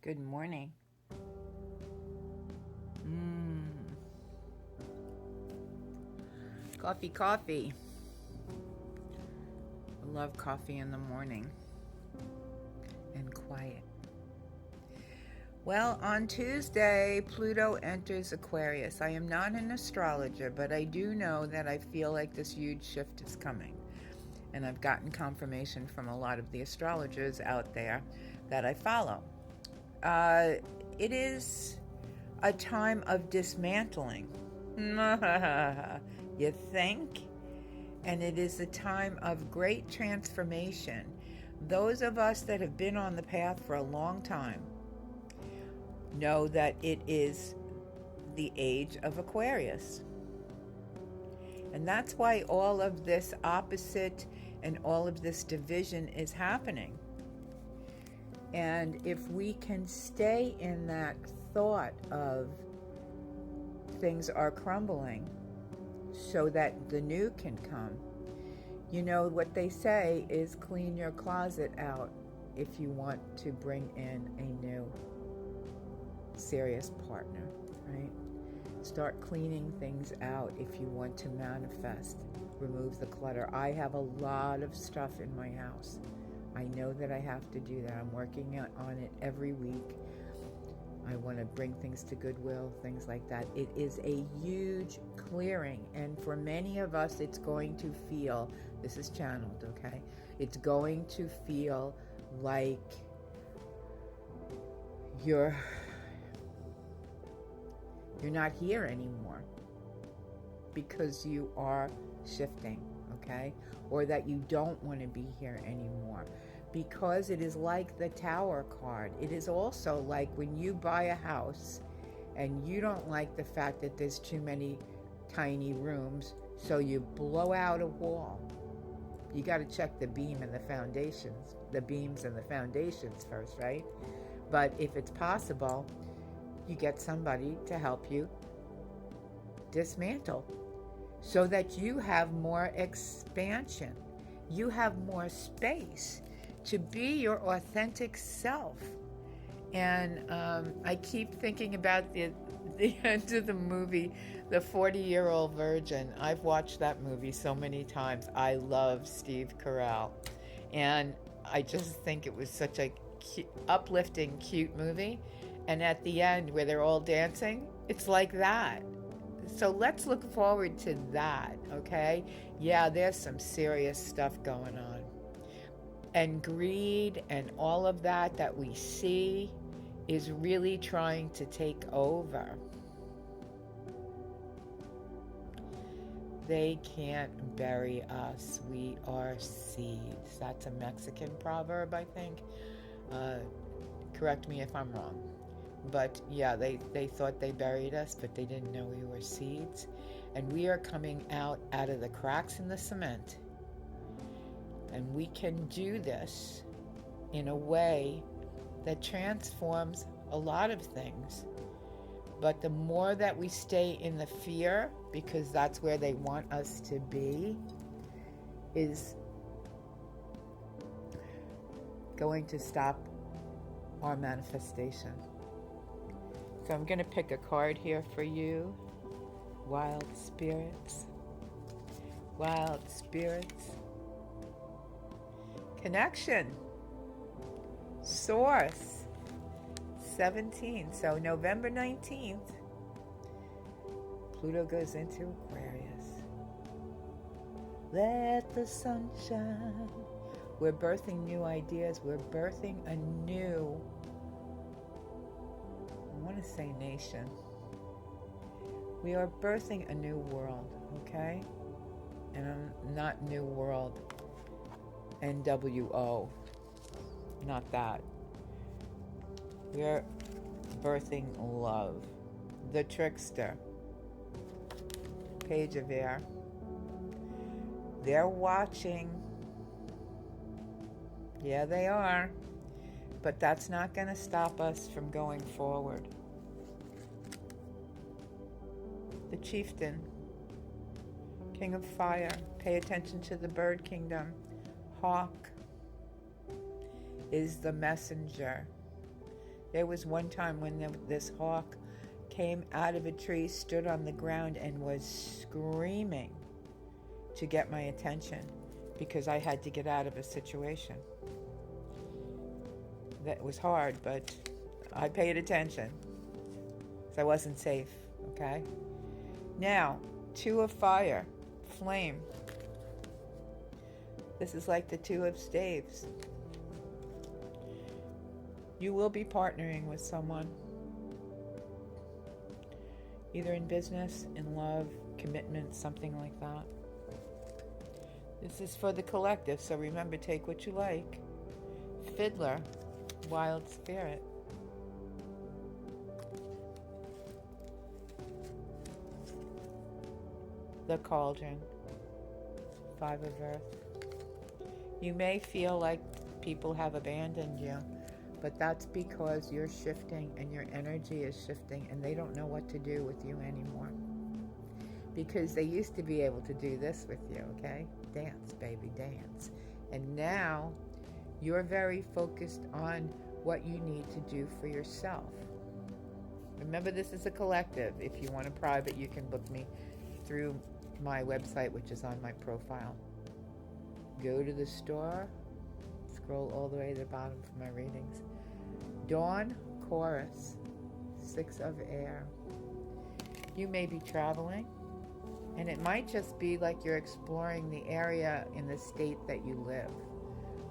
Good morning. Mmm. Coffee, coffee. I love coffee in the morning and quiet. Well, on Tuesday, Pluto enters Aquarius. I am not an astrologer, but I do know that I feel like this huge shift is coming. And I've gotten confirmation from a lot of the astrologers out there that I follow. Uh, it is a time of dismantling. You think? And it is a time of great transformation. Those of us that have been on the path for a long time know that it is the age of Aquarius. And that's why all of this opposite and all of this division is happening. And if we can stay in that thought of things are crumbling so that the new can come, you know what they say is clean your closet out if you want to bring in a new serious partner, right? Start cleaning things out if you want to manifest. Remove the clutter. I have a lot of stuff in my house. I know that I have to do that. I'm working on it every week. I want to bring things to Goodwill, things like that. It is a huge clearing, and for many of us, it's going to feel, this is channeled, okay? It's going to feel like you're not here anymore because you are shifting, okay? Or that you don't want to be here anymore, because it is like the Tower card. It is also like when you buy a house and you don't like the fact that there's too many tiny rooms, so you blow out a wall. You got to check the beams and the foundations first, right? But if it's possible, you get somebody to help you dismantle so that you have more expansion. You have more space to be your authentic self. And I keep thinking about the end of the movie, The 40-Year-Old Virgin. I've watched that movie so many times. I love Steve Carell. And I just think it was such a uplifting, cute movie. And at the end, where they're all dancing, it's like that. So let's look forward to that, okay? Yeah, there's some serious stuff going on. And greed and all of that we see is really trying to take over. They can't bury us. We are seeds. That's a Mexican proverb, I think. Correct me if I'm wrong. But yeah, they thought they buried us, but they didn't know we were seeds. And we are coming out of the cracks in the cement. And we can do this in a way that transforms a lot of things. But the more that we stay in the fear, because that's where they want us to be, is going to stop our manifestation. So I'm going to pick a card here for you. Wild spirits. Wild spirits. Connection. Source. 17. So November 19th, Pluto goes into Aquarius. Let the sun shine. We're birthing new ideas. We're birthing a new, I want to say nation. We are birthing a new world, okay? And not new world, NWO. Not that. We're birthing love. The trickster. Page of air. They're watching. Yeah, they are. But that's not going to stop us from going forward. The chieftain. King of fire. Pay attention to the bird kingdom. Hawk is the messenger. There was one time when this hawk came out of a tree, stood on the ground, and was screaming to get my attention because I had to get out of a situation. That was hard, but I paid attention. So I wasn't safe, okay? Now, 2 of fire, flame. This is like the 2 of staves. You will be partnering with someone, either in business, in love, commitment, something like that. This is for the collective, so remember, take what you like. Fiddler, wild spirit. The cauldron, 5 of earth. You may feel like people have abandoned you, but that's because you're shifting and your energy is shifting and they don't know what to do with you anymore. Because they used to be able to do this with you, okay? Dance, baby, dance. And now you're very focused on what you need to do for yourself. Remember, this is a collective. If you want a private, you can book me through my website, which is on my profile. Go to the store, scroll all the way to the bottom for my readings. Dawn, chorus, 6 of air. You may be traveling, and it might just be like you're exploring the area in the state that you live,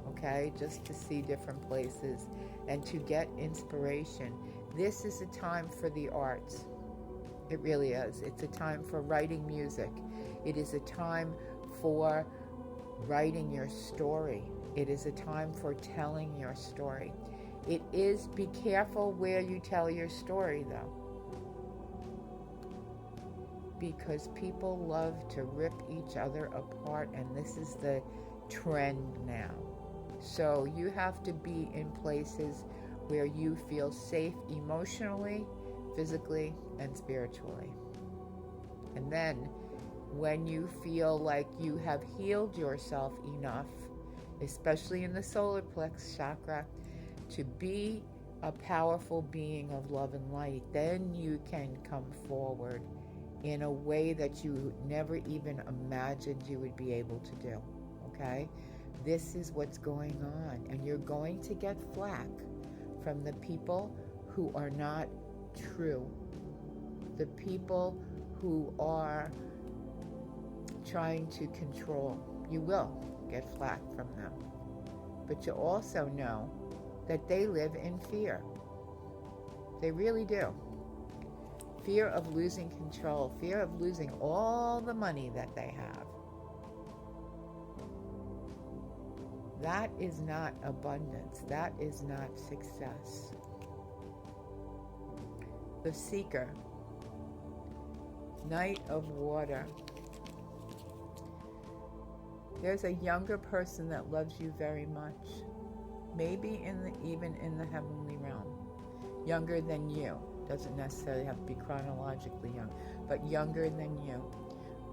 okay? Just to see different places and to get inspiration. This is a time for the arts. It really is. It's a time for writing music. It is a time for writing your story. It is a time for telling your story. It is, be careful where you tell your story though, because people love to rip each other apart, and this is the trend now. So you have to be in places where you feel safe emotionally, physically, and spiritually. And then when you feel like you have healed yourself enough, especially in the solar plex chakra, to be a powerful being of love and light, then you can come forward in a way that you never even imagined you would be able to do, okay? This is what's going on, and you're going to get flack from the people who are not true, the people who are trying to control. You will get flack from them, but you also know that they live in fear. They really do. Fear of losing control, fear of losing all the money that they have. That is not abundance. That is not success. The Seeker, Knight of Water. There's a younger person that loves you very much, maybe even in the heavenly realm, younger than you. Doesn't necessarily have to be chronologically young, but younger than you.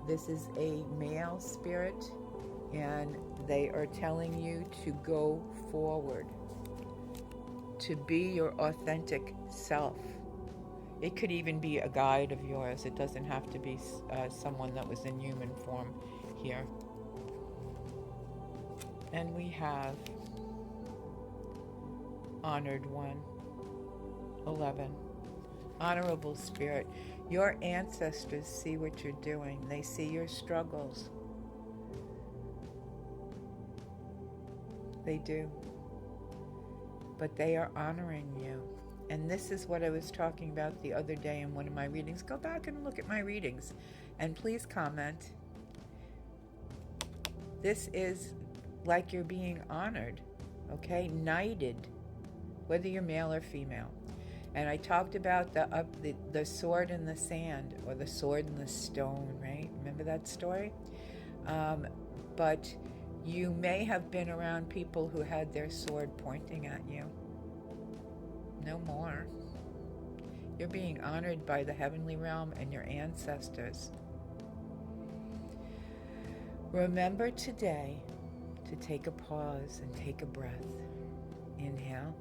This is a male spirit, and they are telling you to go forward, to be your authentic self. It could even be a guide of yours. It doesn't have to be someone that was in human form here. And we have Honored One, 11. Honorable Spirit. Your ancestors see what you're doing. They see your struggles. They do. But they are honoring you. And this is what I was talking about the other day in one of my readings. Go back and look at my readings. And please comment. This is like you're being honored, okay? Knighted, whether you're male or female. And I talked about the sword in the sand, or the sword in the stone, right? Remember that story? But you may have been around people who had their sword pointing at you. No more. You're being honored by the heavenly realm and your ancestors. Remember today to take a pause and take a breath. Inhale.